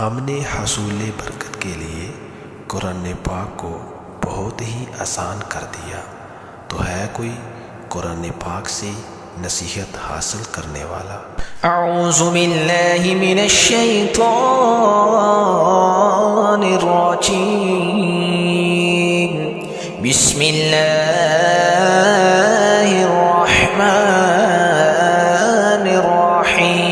हमने हसूल बरकत के लिए कुरान पाक को बहुत ही आसान कर दिया। तो है कोई कुरान पाक से नसीहत हासिल करने वाला? अऊज़ु बिल्लाहि मिनश शैतानिर रजीम। बिस्मिल्लाहिर रहमानिर रहीम।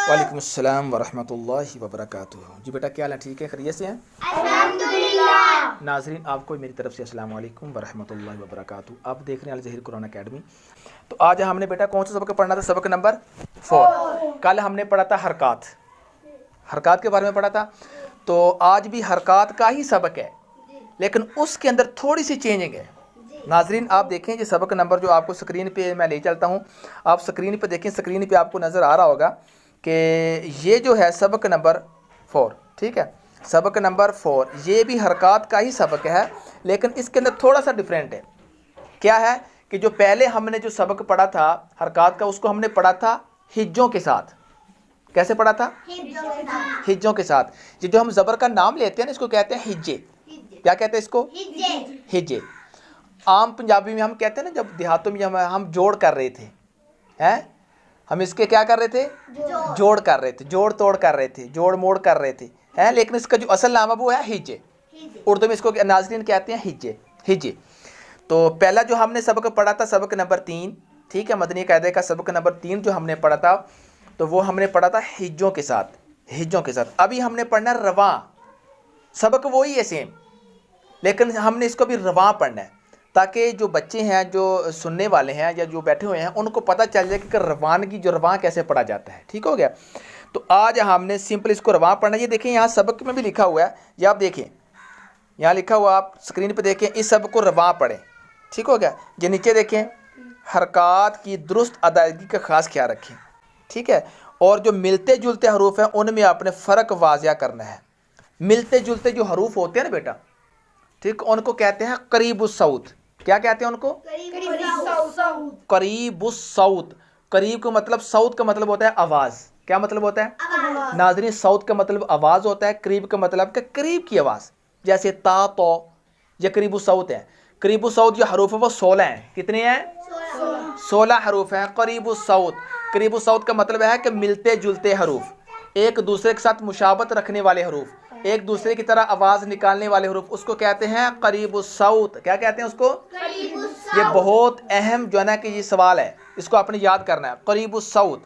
वालेकुम अस्सलाम वरहमतुल्लाहि वबरकातुहू। जी बेटा, क्या हाल है? ठीक है, खैरियत से हैं? अल्हम्दुलिल्लाह। नाज़रीन, आपको मेरी तरफ से अस्सलाम वालेकुम वरहमतुल्लाहि वबरकातुहू। आप देख रहे हैं अल ज़हीर कुरान अकेडमी। तो आज हमने बेटा कौन सा सबक पढ़ना था? सबक नंबर 4। कल हमने पढ़ा था हरकात के बारे में पढ़ा था। तो आज भी हरकात का ही सबक है, लेकिन उसके अंदर थोड़ी सी चेंजिंग है। नाज़रीन, आप देखें जो सबक नंबर जो आपको स्क्रीन पे मैं ले चलता हूँ, आप स्क्रीन पे देखें। स्क्रीन पे आपको नज़र आ रहा होगा कि ये जो है सबक नंबर 4, ठीक है, सबक नंबर 4 ये भी हरकात का ही सबक है, लेकिन इसके अंदर थोड़ा सा डिफरेंट है। क्या है कि जो पहले हमने जो सबक पढ़ा था हरकात का, उसको हमने पढ़ा था हिज्जों के साथ। कैसे पढ़ा था? हिज्जों के साथ। ये जो हम ज़बर का नाम लेते हैं ना, इसको कहते हैं हिज्जे। क्या कहते हैं इसको? हिज्जे। आम पंजाबी में हम कहते हैं ना, जब देहातों में हम जोड़ कर रहे थे, हैं, हम इसके क्या कर रहे थे? जोड़ कर रहे थे, जोड़ तोड़ कर रहे थे, जोड़ मोड़ कर रहे थे, हैं। लेकिन इसका जो असल नाम है वो है हिज्जे। उर्दू में इसको नाज़रीन कहते हैं हिज्जे। हिज्जे। तो पहला जो हमने सबक पढ़ा था सबक नंबर 3, ठीक है, मदनी कायदे का सबक नंबर 3 जो हमने पढ़ा था, तो वो हमने पढ़ा था हिज्जों के साथ। हिज्जों के साथ अभी हमने पढ़ना रवां। सबक वही है सेम, लेकिन हमने इसको भी रवां पढ़ना है, ताकि जो बच्चे हैं, जो सुनने वाले हैं या जो बैठे हुए हैं, उनको पता चल जाए कि रवानगी जो रवां कैसे पढ़ा जाता है। ठीक हो गया? तो आज हमने सिंपल इसको रवां पढ़ना। ये देखें, यहाँ सबक में भी लिखा हुआ है, ये आप देखें, यहाँ लिखा हुआ, आप स्क्रीन पे देखें, इस सबक को रवां पढ़ें। ठीक हो गया? ये नीचे देखें, हरकात की दुरुस्त अदायगी का ख़ास ख्याल रखें, ठीक है। और जो मिलते जुलते हरूफ हैं उनमें आपने फ़र्क वाज़िया करना है। मिलते जुलते जो हरूफ होते हैं ना बेटा, ठीक, उनको कहते हैं करीबुस सौत। क्या कहते हैं उनको? करीबुस सौत। करीब का मतलब, सौत का मतलब होता है आवाज़। क्या मतलब होता है? नाज़रीन, सौत का मतलब आवाज़ होता है, करीब का मतलब कि करीब की आवाज़। जैसे ता, तो, ये करीबुस सौत है। करीबुस सौत जो हरूफ है वो 16 हैं। कितने हैं? 16 हरूफ हैं करीबुस सौत। करीबुस सौत का मतलब है कि मिलते जुलते हरूफ, एक दूसरे के साथ मुशाबत रखने वाले हरूफ, एक दूसरे की तरह आवाज़ निकालने वाले हरूफ, उसको कहते हैं करीबुस सौत। क्या कहते हैं उसको? ये बहुत अहम जो है ना कि ये सवाल है, इसको आपने याद करना है, करीबुस सौत।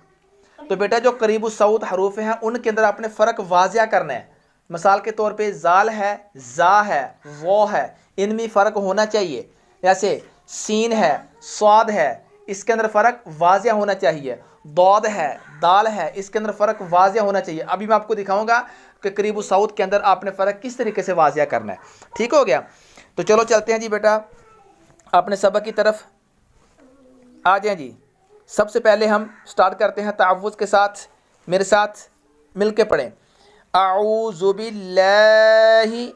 तो बेटा जो करीबुस सौत हरूफ हैं उनके अंदर आपने फ़र्क वाज़िया करना है। मिसाल के तौर पे ज़ाल है, ज़ा है, वो है, इनमें फ़र्क होना चाहिए। जैसे सीन है, स्वाद है, इसके अंदर फ़र्क वाज़िया होना चाहिए। दौद है, दाल है, इसके अंदर फ़र्क वाज़िया होना चाहिए। अभी मैं आपको दिखाऊंगा कि करीबुस सौत के अंदर आपने फ़र्क किस तरीके से वाज़िया करना है। ठीक हो गया? तो चलो चलते हैं जी बेटा अपने सबक की तरफ आ जाएं जी। सबसे पहले हम स्टार्ट करते हैं तअव्वुज़ के साथ। मेरे साथ मिल के पढ़ें। अऊज़ु बिल्लाहि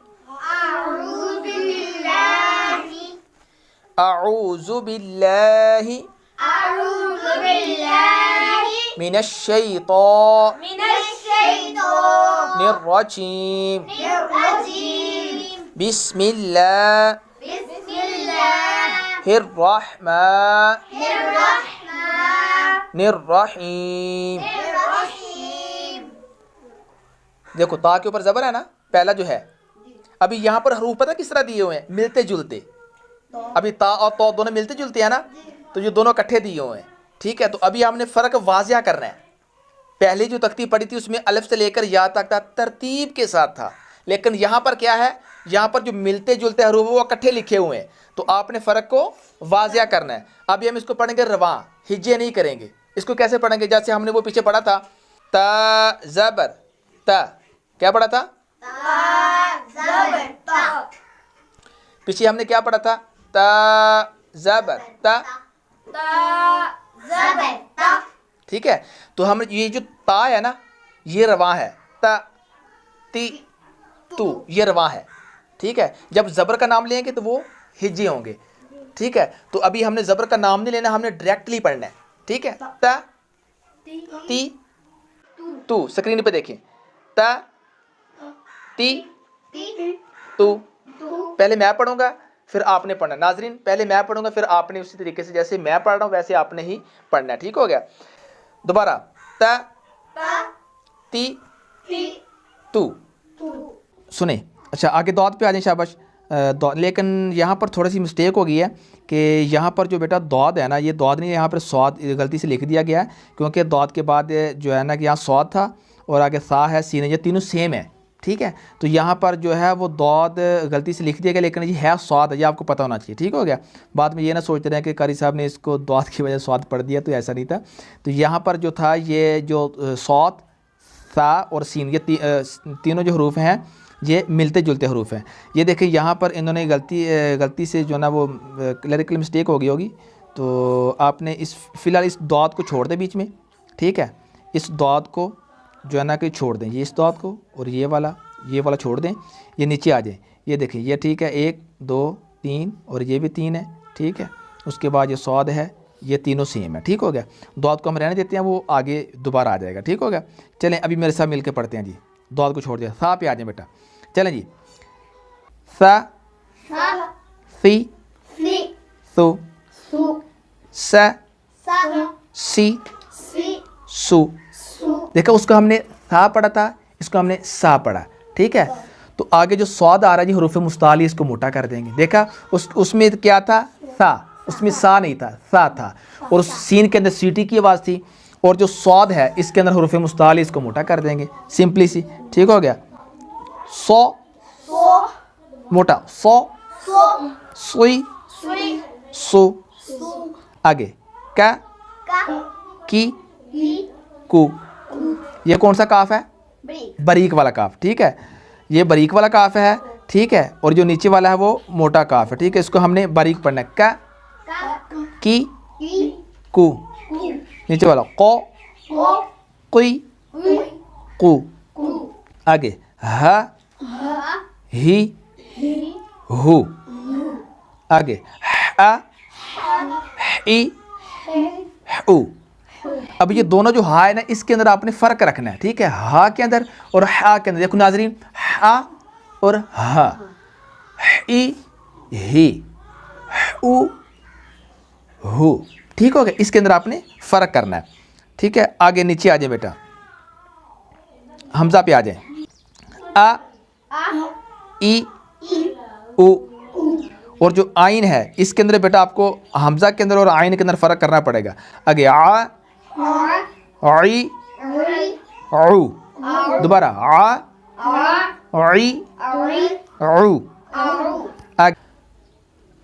मिनश शैतानिर रजीम। बिस्मिल्लाहिर रहमानिर रहीम। देखो, ता के ऊपर ज़बर है ना, पहला जो है। अभी यहाँ पर हरूफ पता किस तरह दिए हुए हैं? मिलते जुलते। अभी ता और तो दोनों मिलते जुलते हैं ना, तो ये दोनों इकट्ठे दिए हुए हैं। ठीक है? तो अभी हमने फ़र्क वाज़िया करना है। पहली जो तख्ती पढ़ी थी उसमें अलिफ से लेकर या तक था, तरतीब के साथ था, लेकिन यहाँ पर क्या है? यहाँ पर जो मिलते जुलते हरूफ वो इकट्ठे लिखे हुए हैं, तो आपने फ़र्क को वाज़िया करना है। अभी हम इसको पढ़ेंगे रवां, हिज्जे नहीं करेंगे। इसको कैसे पढ़ेंगे? जैसे हमने वो पीछे पढ़ा था, ता ज़बर ता। क्या पढ़ा था? पीछे हमने क्या पढ़ा था? ता ज़बर ता। ठीक है? तो हम ये जो ता है ना, ये रवां है, ता ती तू, ये रवा है, ठीक है। जब ज़बर का नाम लेंगे तो वो हिज्जे होंगे, ठीक है। तो अभी हमने ज़बर का नाम नहीं लेना, हमने डायरेक्टली पढ़ना है, ठीक है। ता, ती, तू, स्क्रीन पे देखें, ता, ती, तू। पहले मैं पढ़ूंगा फिर आपने पढ़ना। नाजरीन, पहले मैं पढ़ूंगा फिर आपने उसी तरीके से, जैसे मैं पढ़ रहा हूँ वैसे आपने ही पढ़ना है, ठीक हो गया। दोबारा, ता, ती, तू। सुने, अच्छा आगे दौद पे आ जाए, शाबाश। लेकिन यहाँ पर थोड़ी सी मिस्टेक हो गई है कि यहाँ पर जो बेटा दौद है ना, ये दौद नहीं, यहाँ पर सौद गलती से लिख दिया गया है, क्योंकि दौद के बाद जो है ना कि यहाँ सौद था और आगे सा है, सीन है, ये तीनों सेम है, ठीक है। तो यहाँ पर जो है वो दौद गलती से लिख दिया गया, लेकिन ये है स्वाद है, ये आपको पता होना चाहिए, ठीक हो गया। बाद में ये ना सोचते रहे कि कारी साहब ने इसको दौद की वजह से स्वाद पढ़ दिया, तो ऐसा नहीं था। तो यहाँ पर जो था ये जो सौद, सा और सीन, ये तीनों जो हरूफ हैं ये मिलते जुलते हरूफ हैं। ये देखिए यहाँ पर इन्होंने गलती से जो ना वो क्लरिकल मिस्टेक हो गई होगी, तो आपने फ़िलहाल इस दौद को छोड़ दें बीच में, ठीक है। इस दौद को जो है ना कि छोड़ दें, ये इस दौद को और ये वाला छोड़ दें, ये नीचे आ जाए। ये देखिए ये ठीक है, 1 2 3 और ये भी 3 है, ठीक है। उसके बाद ये सौद है, ये तीनों सेम है, ठीक हो गया। दौद को हम रहने देते हैं, वो आगे दोबारा आ जाएगा, ठीक हो गया। चलें अभी मेरे साथ मिल के पढ़ते हैं जी। दौद को छोड़ दिया, सा पे आ जाए बेटा। चलें जी, सा, सी, सु, सा, सी, सु। देखा, उसको हमने सा पढ़ा था, इसको हमने सा पढ़ा, ठीक है। तो आगे जो स्वाद आ रहा है जी, हरूफ मुस्ताली, इसको मोटा कर देंगे। देखा उसमें क्या था, सा, उसमें सा नहीं था, सा था, और उस सीन के अंदर सीटी की आवाज़ थी, और जो स्वाद है इसके अंदर हरूफ मुस्ताली, इसको मोटा कर देंगे, सिंपली सी, ठीक हो गया। सो, मोटा, सो, सुई, सु। आगे का, की, कु। ये कौन सा काफ है, बारीक वाला काफ, ठीक है। ये बारीक वाला काफ है, ठीक है। और जो नीचे वाला है वो मोटा काफ है, ठीक है। इसको हमने बारीक पढ़ना है, का, की, कु। नीचे वाला को, कुई, कु। आगे हा, ही, हु। आगे आ, ई, उ। अब ये दोनों जो हा है ना, इसके अंदर आपने फ़र्क रखना है, ठीक है। हा के अंदर और हा के अंदर, देखो नाजरीन, हा और हा, ई, ही, उ, हु, ठीक हो गया। इसके अंदर आपने फ़र्क करना है, ठीक है। आगे नीचे आ जाए बेटा, हमज़ा पे आ जाए, आ, ई, उ। और जो आइन है इसके अंदर बेटा आपको हमज़ा के अंदर और आइन के अंदर फ़र्क करना पड़ेगा। आगे आ, आई, औ। दोबारा आ, आई, औ।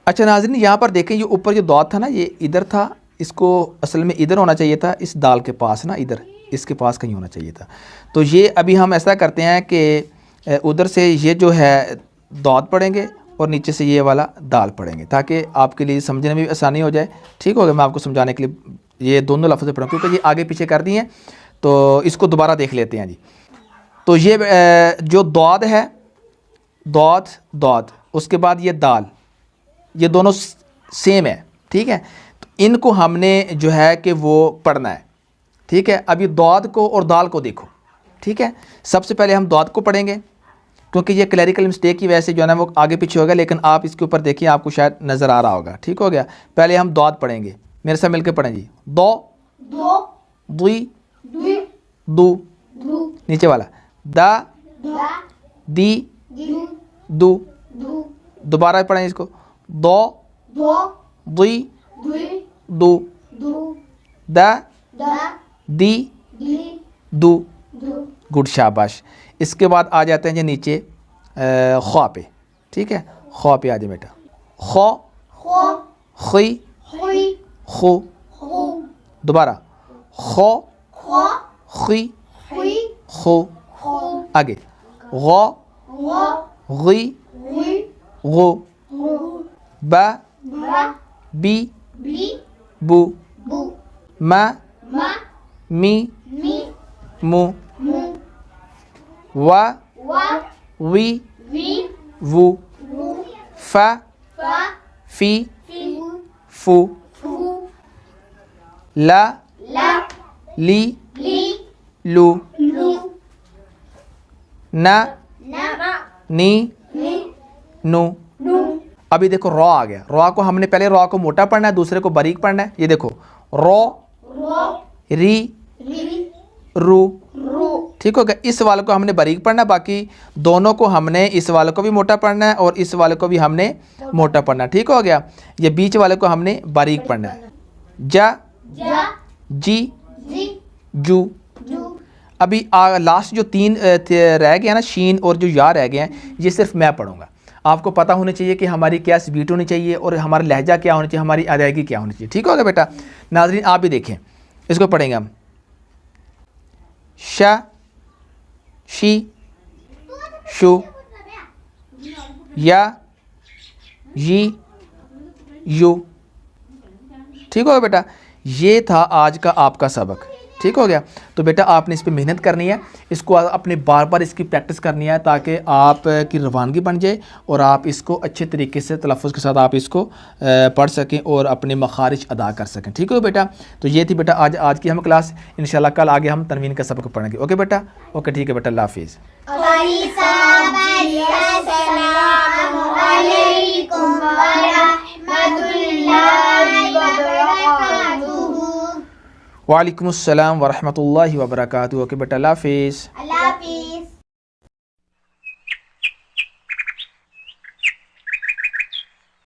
अच्छा नाज़रीन, यहाँ पर देखें, ये ऊपर जो दौद था ना, ये इधर था, इसको असल में इधर होना चाहिए था, इस दाल के पास ना, इधर इसके पास कहीं होना चाहिए था। तो ये अभी हम ऐसा करते हैं कि उधर से ये जो है दौद पढ़ेंगे और नीचे से ये वाला दाल पढ़ेंगे, ताकि आपके लिए समझने में भी आसानी हो जाए, ठीक हो गया। मैं आपको समझाने के लिए ये दोनों लफ्ज़ पढ़ूँ, क्योंकि ये आगे पीछे कर दिए हैं, तो इसको दोबारा देख लेते हैं जी। तो ये जो दौद है, दौद, दौद, उसके बाद ये दाल, ये दोनों सेम है, ठीक है। तो इनको हमने जो है कि वो पढ़ना है, ठीक है। अभी दौद को और दाल को देखो, ठीक है। सबसे पहले हम दौद को पढ़ेंगे, क्योंकि ये क्लैरिकल मिस्टेक की वजह से जो है ना वो आगे पीछे होगा, लेकिन आप इसके ऊपर देखिए, आपको शायद नज़र आ रहा होगा, ठीक हो गया। पहले हम दौद पढ़ेंगे, मेरे साथ मिलकर पढ़ें जी। दो, दुई, दू। नीचे वाला दा, दी, दू। दोबारा पढ़ें इसको, दो, दुई, दू, दा, दी, दू। गुड, शाबाश। इसके बाद आ जाते हैं जी नीचे ख्वा पे, ठीक है। ख्वा पे आ जाए बेटा, खो, खुई, खु। दोबारा खो, खुई, खु। आगे गो, गुई, गो। बा, बी, बू। मा, मी, मु। वा, वी वू फ फी फू ला ली लू ना नी नू। अभी देखो रॉ आ गया। रॉ को हमने पहले रॉ को मोटा पढ़ना है, दूसरे को बारीक पढ़ना है। ये देखो रॉ री रू, ठीक हो गया। इस वाले को हमने बारीक पढ़ना है, बाकी दोनों को हमने इस वाले को भी मोटा पढ़ना है और इस वाले को भी हमने मोटा पढ़ना है, ठीक हो गया। ये बीच वाले को हमने बारीक पढ़ना है। जा जी जू। अभी लास्ट जो तीन रह गए हैं ना, शीन और जो या रह गए हैं, ये सिर्फ मैं पढ़ूंगा। आपको पता होना चाहिए कि हमारी क्या स्पीड होनी चाहिए और हमारा लहजा क्या होना चाहिए, हमारी अदायगी क्या होनी चाहिए, ठीक होगा बेटा। नाज़रीन आप भी देखें, इसको पढ़ेंगे हम। शा शी शू या यी यू, ठीक होगा बेटा। ये था आज का आपका सबक, ठीक हो गया। तो बेटा आपने इस पे मेहनत करनी है, इसको अपने बार बार इसकी प्रैक्टिस करनी है ताकि आप की रवानगी बन जाए और आप इसको अच्छे तरीके से तलफ़्फ़ुज़ के साथ आप इसको पढ़ सकें और अपने मखारिज अदा कर सकें, ठीक हो बेटा। तो ये थी बेटा आज की हम क्लास। इंशाल्लाह कल आगे हम तनवीन का सबक पढ़ेंगे। ओके बेटा, ओके ठीक है बेटा, अल्लाह हाफिज़। वालेकुमुस्सलाम वरहमतुल्लाहि वबरकातुहू। ओके बेटा, अल्लाह हाफिज़।